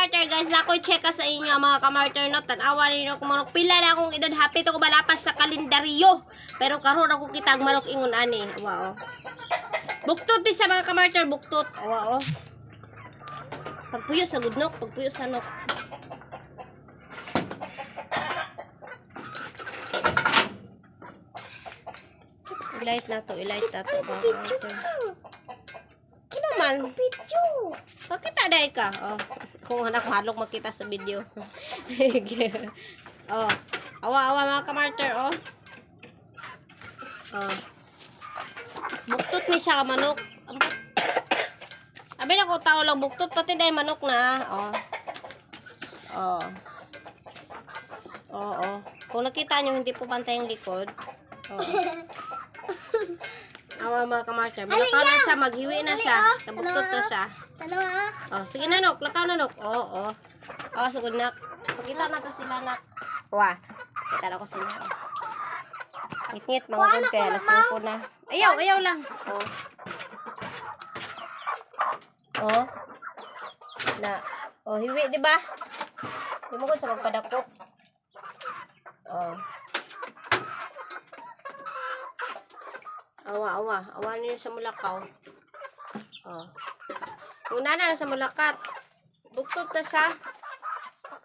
kamarter guys, ako check ka sa inyo mga kamarter no. Tanawa ninyo kung manok pila na akong edad happy to ko malapas sa kalendaryo. Pero karon ako kitag manok ingon ani. Wow. Buktot di sa mga kamarter, buktot. Wow. Pagpuyo sa gudnok, pagpuyo sa nok. Ilight na to mga kamarter. Ano man? Video. Bakit aday ka? Oh, kung anak halok makita sa video. Oh, awa mga kamarter, oh. Oh. Buktot ni siya ka manok. Abi na ko tao lang buktot pati day manok na. Oh. Oh. Oh, oh. Kung nakita nyo hindi po pantay yung likod. Oh. Awa mga kamarter. Malakaw na siya, maghiwi na siya. Nabuktot na siya. Oh, sige na nok, lakaw na nok. Oh, oh. Oh, sugod nak. Pakita na to sila nak. Wah, kita na ko sila. Ngit-ngit, mangagod kaya lasing ko na. Ayaw lang. Oh. Oh. Na. Oh, hiwi, di ba? Di mo ko sa magpadakop. Oh. Awa niyo sa mulakaw. Oh. Yung nana na sa mulakat. Buktot na siya.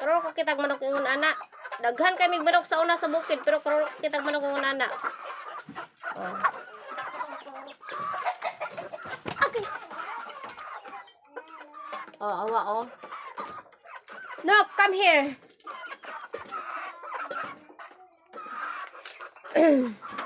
Pero kung kitag manok yung anak. Daghan kay mig manok sa una sa bukid. Pero kung kitag manok yung anak. Oh. Okay. Oh, awa oh. No, come here.